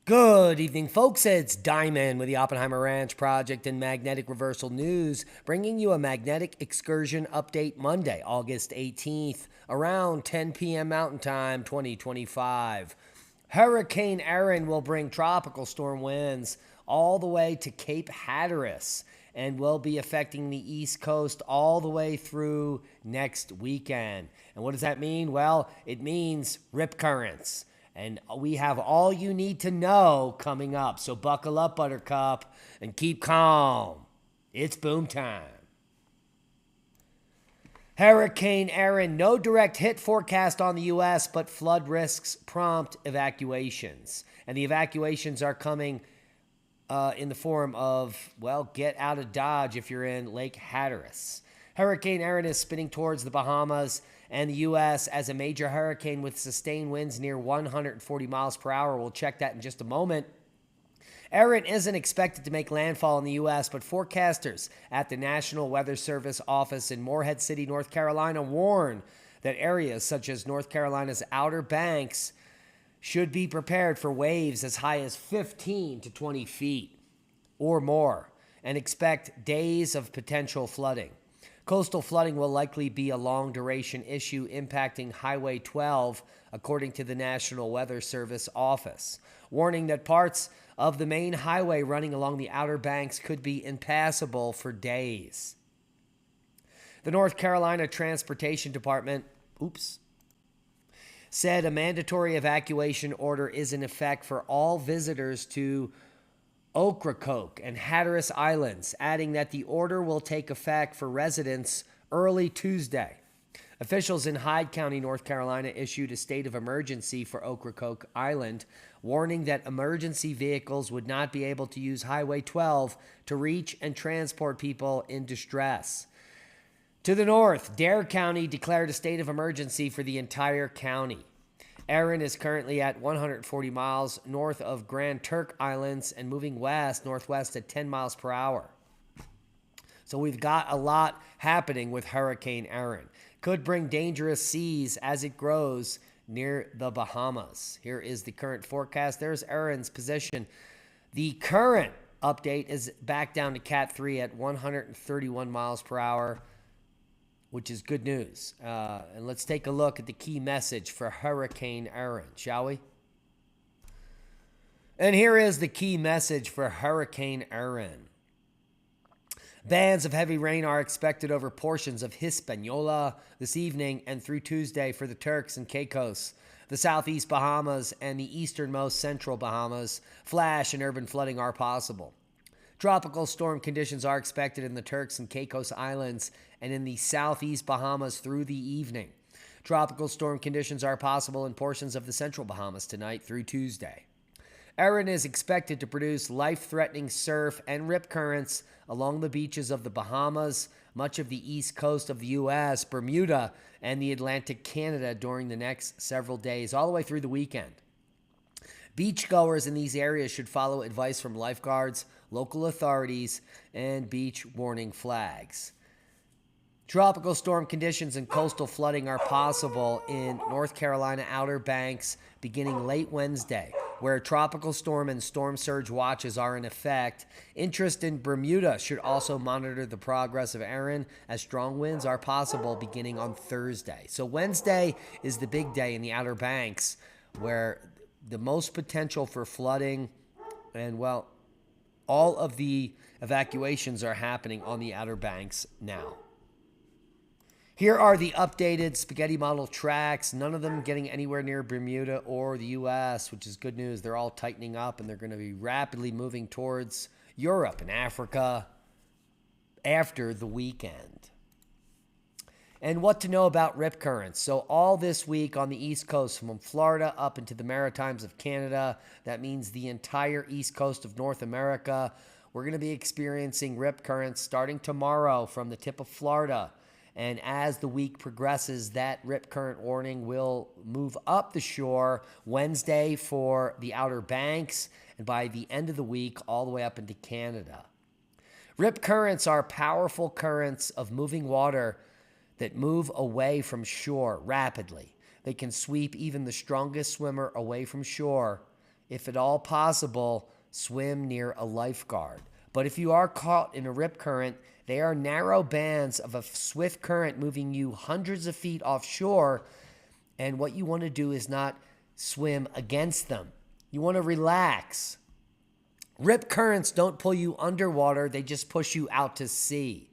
Good evening, folks. It's Diamond with the Oppenheimer Ranch Project and Magnetic Reversal News, bringing you a magnetic excursion update Monday, August 18th, around 10 p.m. Mountain Time, 2025. Hurricane Erin will bring tropical storm winds all the way to Cape Hatteras and will be affecting the East Coast all the way through next weekend. And what does that mean? Well, it means rip currents. And we have all you need to know coming up. So buckle up, Buttercup, and keep calm. It's boom time. Hurricane Erin, no direct hit forecast on the U.S., but flood risks prompt evacuations. And the evacuations are coming in the form of, well, get out of Dodge if you're in Lake Hatteras. Hurricane Erin is spinning towards the Bahamas and the U.S. as a major hurricane with sustained winds near 140 miles per hour. We'll check that in just a moment. Erin isn't expected to make landfall in the U.S., but forecasters at the National Weather Service office in Morehead City, North Carolina, warn that areas such as North Carolina's Outer Banks should be prepared for waves as high as 15 to 20 feet or more and expect days of potential flooding. Coastal flooding will likely be a long-duration issue impacting Highway 12, according to the National Weather Service office, warning that parts of the main highway running along the Outer Banks could be impassable for days. The North Carolina Transportation Department, said a mandatory evacuation order is in effect for all visitors to Ocracoke and Hatteras Islands, adding that the order will take effect for residents early Tuesday. Officials in Hyde County, North Carolina, issued a state of emergency for Ocracoke Island, warning that emergency vehicles would not be able to use Highway 12 to reach and transport people in distress. To the north, Dare County declared a state of emergency for the entire county. Erin is currently at 140 miles north of Grand Turk Islands and moving northwest at 10 miles per hour. So we've got a lot happening with Hurricane Erin. Could bring dangerous seas as it grows near the Bahamas. Here is the current forecast. There's Erin's position. The current update is back down to Cat 3 at 131 miles per hour. Which is good news. And let's take a look at the key message for Hurricane Erin, shall we? And here is the key message for Hurricane Erin. Bands of heavy rain are expected over portions of Hispaniola this evening and through Tuesday for the Turks and Caicos, the southeast Bahamas, and the easternmost central Bahamas. Flash and urban flooding are possible. Tropical storm conditions are expected in the Turks and Caicos Islands and in the southeast Bahamas through the evening. Tropical storm conditions are possible in portions of the central Bahamas tonight through Tuesday. Erin is expected to produce life-threatening surf and rip currents along the beaches of the Bahamas, much of the east coast of the U.S., Bermuda, and the Atlantic Canada during the next several days, all the way through the weekend. Beachgoers in these areas should follow advice from lifeguards, local authorities, and beach warning flags. Tropical storm conditions and coastal flooding are possible in North Carolina Outer Banks beginning late Wednesday, where tropical storm and storm surge watches are in effect. Interest in Bermuda should also monitor the progress of Erin, as strong winds are possible beginning on Thursday. So Wednesday is the big day in the Outer Banks, where the most potential for flooding and, well, all of the evacuations are happening on the Outer Banks now. Here are the updated spaghetti model tracks, none of them getting anywhere near Bermuda or the U.S., which is good news. They're all tightening up, and they're going to be rapidly moving towards Europe and Africa after the weekend. And what to know about rip currents. So all this week on the East Coast, from Florida up into the Maritimes of Canada, that means the entire East Coast of North America, we're going to be experiencing rip currents starting tomorrow from the tip of Florida. And as the week progresses, that rip current warning will move up the shore Wednesday for the Outer Banks, and by the end of the week, all the way up into Canada. Rip currents are powerful currents of moving water that move away from shore rapidly. They can sweep even the strongest swimmer away from shore If at all possible, swim near a lifeguard. But if you are caught in a rip current, they are narrow bands of a swift current moving you hundreds of feet offshore. And what you want to do is not swim against them. You want to relax. Rip currents don't pull you underwater, they just push you out to sea.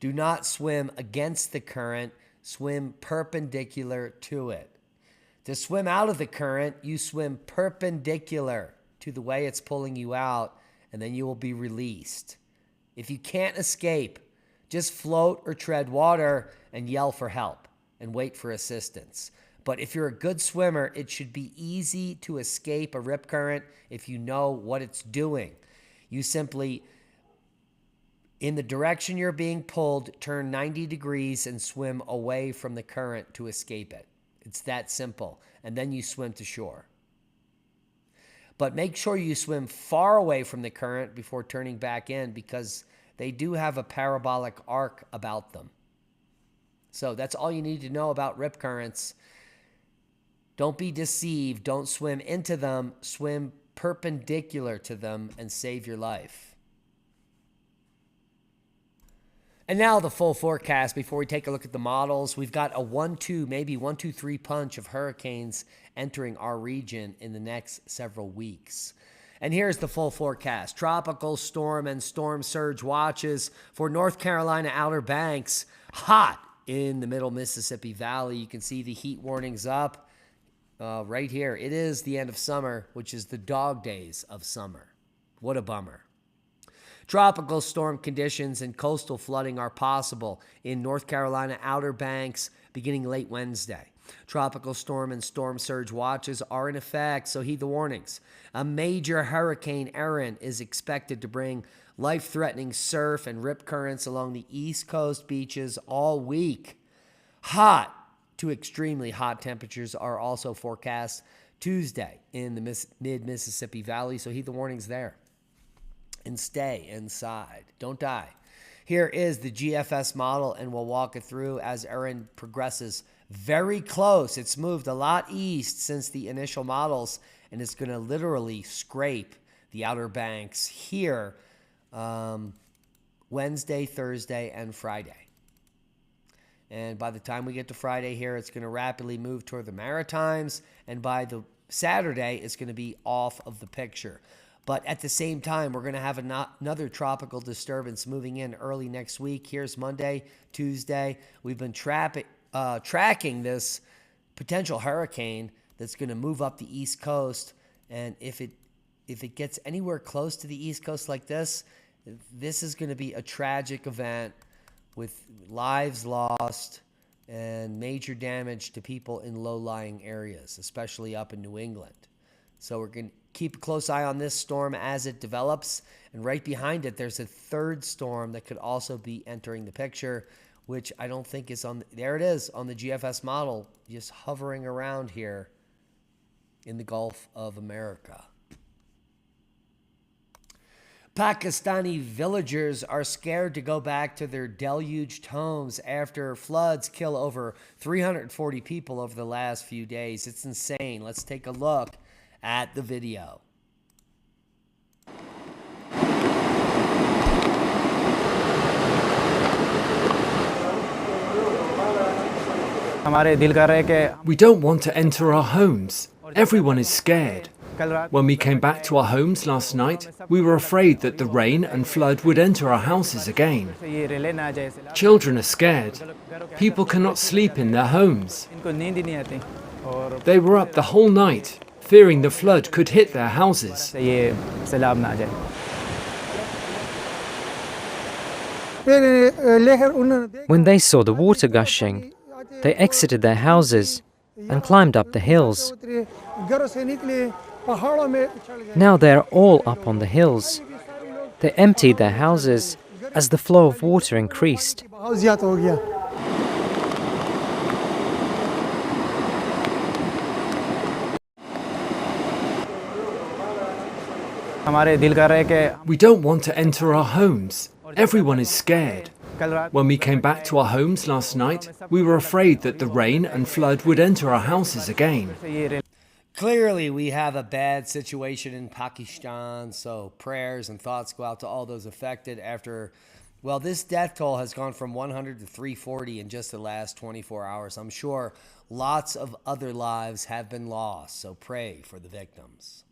Do not swim against the current, swim perpendicular to it. To swim out of the current, you swim perpendicular to the way it's pulling you out, and then you will be released. If you can't escape, just float or tread water and yell for help and wait for assistance. But if you're a good swimmer, it should be easy to escape a rip current if you know what it's doing. You simply, in the direction you're being pulled, turn 90 degrees and swim away from the current to escape it. It's that simple. And then you swim to shore. But make sure you swim far away from the current before turning back in, because they do have a parabolic arc about them. So that's all you need to know about rip currents. Don't be deceived. Don't swim into them. Swim perpendicular to them and save your life. And now the full forecast before we take a look at the models. We've got a 1-2, maybe 1-2-3 punch of hurricanes entering our region in the next several weeks. And here's the full forecast. Tropical storm and storm surge watches for North Carolina Outer Banks. Hot in the middle Mississippi Valley. You can see the heat warnings up right here. It is the end of summer, which is the dog days of summer. What a bummer. Tropical storm conditions and coastal flooding are possible in North Carolina Outer Banks beginning late Wednesday. Tropical storm and storm surge watches are in effect, so heed the warnings. A major hurricane, Erin, is expected to bring life-threatening surf and rip currents along the East Coast beaches all week. Hot to extremely hot temperatures are also forecast Tuesday in the mid-Mississippi Valley, so heed the warnings there. And stay inside. Don't die. Here is the GFS model, and we'll walk it through as Erin progresses very close. It's moved a lot east since the initial models, and it's going to literally scrape the Outer Banks here Wednesday, Thursday, and Friday. And by the time we get to Friday here, it's going to rapidly move toward the Maritimes, and by the Saturday, it's going to be off of the picture. But at the same time, we're going to have another tropical disturbance moving in early next week. Here's Monday, Tuesday. We've been tracking this potential hurricane that's going to move up the East Coast. And if it gets anywhere close to the East Coast like this is going to be a tragic event with lives lost and major damage to people in low-lying areas, especially up in New England. So we're going to keep a close eye on this storm as it develops. And right behind it, there's a third storm that could also be entering the picture, which I don't think is on. There it is on the GFS model, just hovering around here in the Gulf of America. Pakistani villagers are scared to go back to their deluged homes after floods kill over 340 people over the last few days. It's insane. Let's take a look at the video. We don't want to enter our homes. Everyone is scared. When we came back to our homes last night, we were afraid that the rain and flood would enter our houses again. Children are scared. People cannot sleep in their homes. They were up the whole night, fearing the flood could hit their houses. When they saw the water gushing, they exited their houses and climbed up the hills. Now they're all up on the hills. They emptied their houses as the flow of water increased. We don't want to enter our homes. Everyone is scared. When we came back to our homes last night, we were afraid that the rain and flood would enter our houses again. Clearly, we have a bad situation in Pakistan, so prayers and thoughts go out to all those affected after, well, this death toll has gone from 100 to 340 in just the last 24 hours. I'm sure lots of other lives have been lost, so pray for the victims.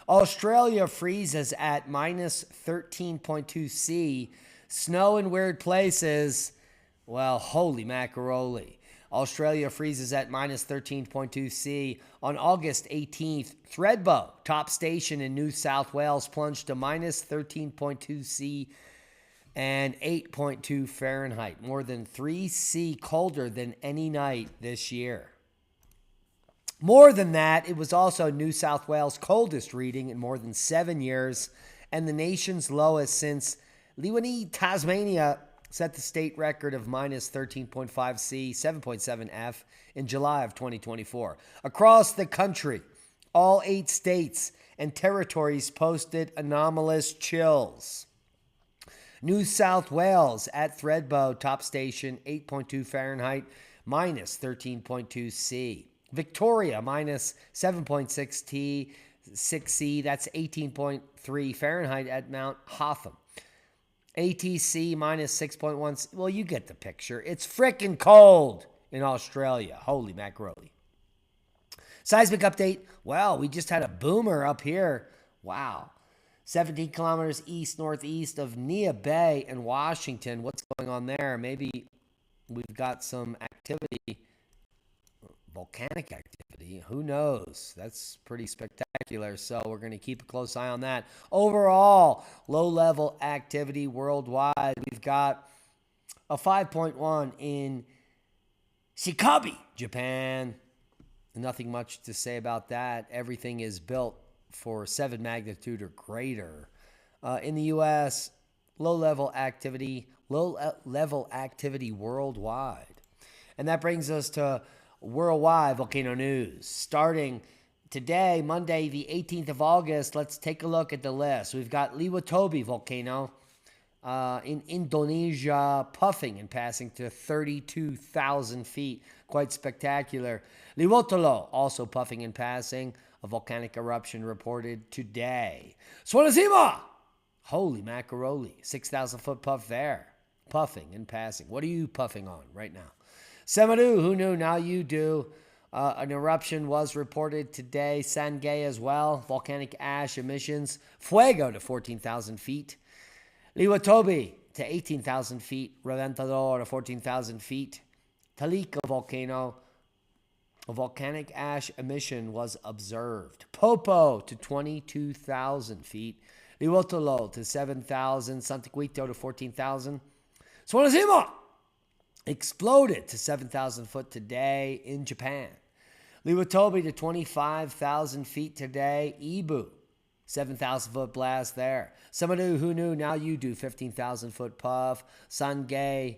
Australia freezes at minus 13.2 C. Snow in weird places. Well, holy macaroni. Australia freezes at minus 13.2 C. On August 18th, Thredbo, top station in New South Wales, plunged to minus 13.2 C and 8.2 Fahrenheit, more than 3 C colder than any night this year. More than that, it was also New South Wales' coldest reading in more than 7 years and the nation's lowest since Leewardin, Tasmania, set the state record of minus 13.5 C, 7.7 F in July of 2024. Across the country, all 8 states and territories posted anomalous chills. New South Wales at Thredbo, top station, 8.2 Fahrenheit, minus 13.2 C. Victoria, minus 7.6 C, that's 18.3 Fahrenheit at Mount Hotham. ATC, minus 6.1, well, you get the picture. It's frickin' cold in Australia. Holy macaroni. Seismic update, well, we just had a boomer up here. Wow. 17 kilometers east-northeast of Nia Bay in Washington. What's going on there? Maybe we've got some activity, volcanic activity. Who knows? That's pretty spectacular. So we're going to keep a close eye on that. Overall, low-level activity worldwide. We've got a 5.1 in Shikabe, Japan. Nothing much to say about that. Everything is built for 7 magnitude or greater. In the U.S., low-level activity worldwide. And that brings us to worldwide volcano news. Starting today, Monday, the 18th of August, let's take a look at the list. We've got Liwatobi volcano in Indonesia, puffing and passing to 32,000 feet. Quite spectacular. Liwotolo, also puffing and passing. A volcanic eruption reported today. Swanazima! Holy macaroni. 6,000 foot puff there. Puffing and passing. What are you puffing on right now? Semadu, who knew? Now you do. An eruption was reported today. Sangay as well. Volcanic ash emissions. Fuego to 14,000 feet. Liwatobi to 18,000 feet. Reventador to 14,000 feet. Talika volcano. A volcanic ash emission was observed. Popo to 22,000 feet. Liwotolo to 7,000. Santiaguito to 14,000. Swanazima exploded to 7,000 foot today in Japan. Liwatobi to 25,000 feet today. Ibu, 7,000 foot blast there. Somebody who knew, now you do. 15,000 foot puff. Sangay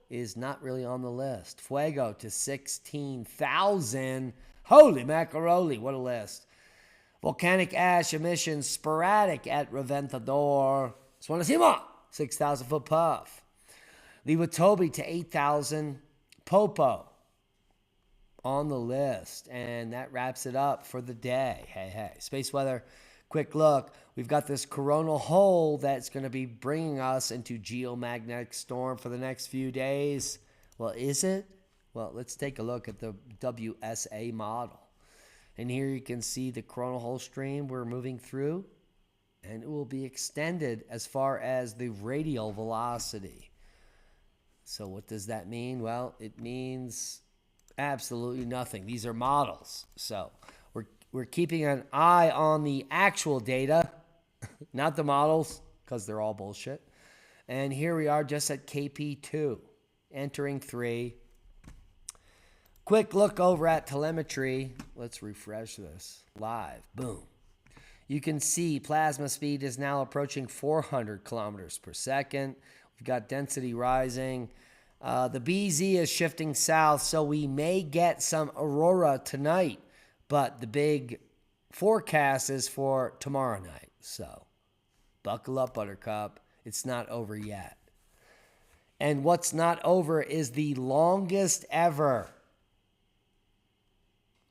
is not really on the list. Fuego to 16,000. Holy macaroni, what a list. Volcanic ash emissions sporadic at Reventador. Swanazima, 6,000 foot puff. Liwatobi to 8,000. Popo on the list. And that wraps it up for the day. Hey. Space weather, quick look. We've got this coronal hole that's going to be bringing us into geomagnetic storm for the next few days. Well, is it? Well, let's take a look at the WSA model. And here you can see the coronal hole stream we're moving through. And it will be extended as far as the radial velocity. So what does that mean? Well, it means absolutely nothing. These are models. So we're keeping an eye on the actual data, not the models, because they're all bullshit. And here we are just at KP2, entering 3. Quick look over at telemetry. Let's refresh this. Live. Boom. You can see plasma speed is now approaching 400 kilometers per second. We've got density rising. The BZ is shifting south, so we may get some aurora tonight, but the big forecast is for tomorrow night. So buckle up, Buttercup. It's not over yet. And what's not over is the longest ever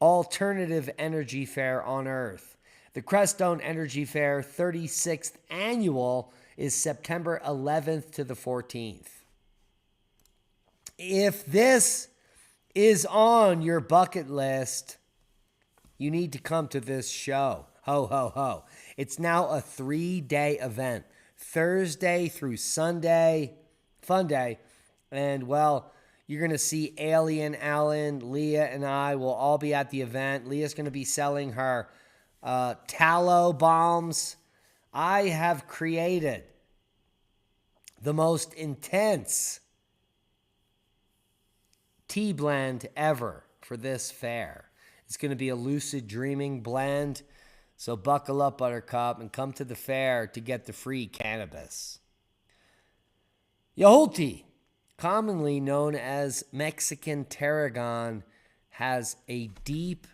alternative energy fair on Earth. The Crestone Energy Fair 36th annual is September 11th to the 14th. If this is on your bucket list, you need to come to this show. Ho, ho, ho. It's now a 3-day event, Thursday through Sunday, fun day. And, well, you're going to see Alien, Alan, Leah, and I will all be at the event. Leah's going to be selling her tallow bombs. I have created the most intense tea blend ever for this fair. It's going to be a lucid dreaming blend. So buckle up, Buttercup, and come to the fair to get the free cannabis. Yahulti, commonly known as Mexican tarragon, has a deep,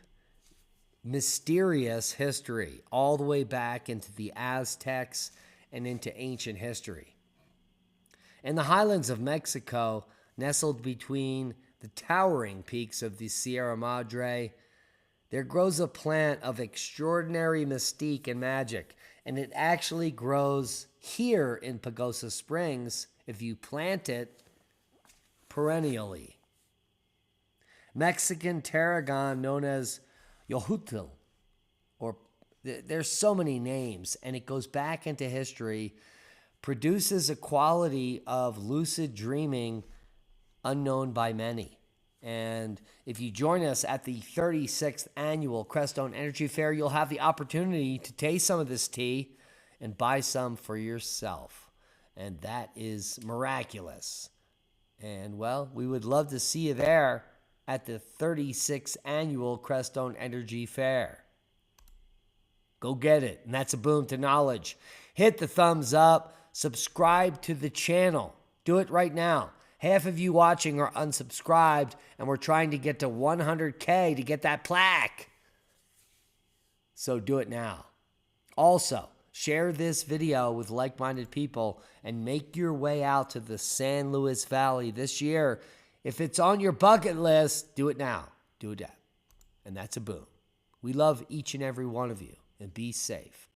mysterious history all the way back into the Aztecs and into ancient history. In the highlands of Mexico, nestled between the towering peaks of the Sierra Madre, there grows a plant of extraordinary mystique and magic, and it actually grows here in Pagosa Springs if you plant it perennially. Mexican tarragon, known as Yohutl, or there's so many names, and it goes back into history, produces a quality of lucid dreaming unknown by many. And if you join us at the 36th annual Crestone Energy Fair, you'll have the opportunity to taste some of this tea and buy some for yourself. And that is miraculous. And, well, we would love to see you there at the 36th annual Crestone Energy Fair. Go get it. And that's a boom to knowledge. Hit the thumbs up. Subscribe to the channel. Do it right now. Half of you watching are unsubscribed, and we're trying to get to 100K to get that plaque. So do it now. Also, share this video with like-minded people and make your way out to the San Luis Valley this year. If it's on your bucket list, do it now. Do it now. And that's a boom. We love each and every one of you, and be safe.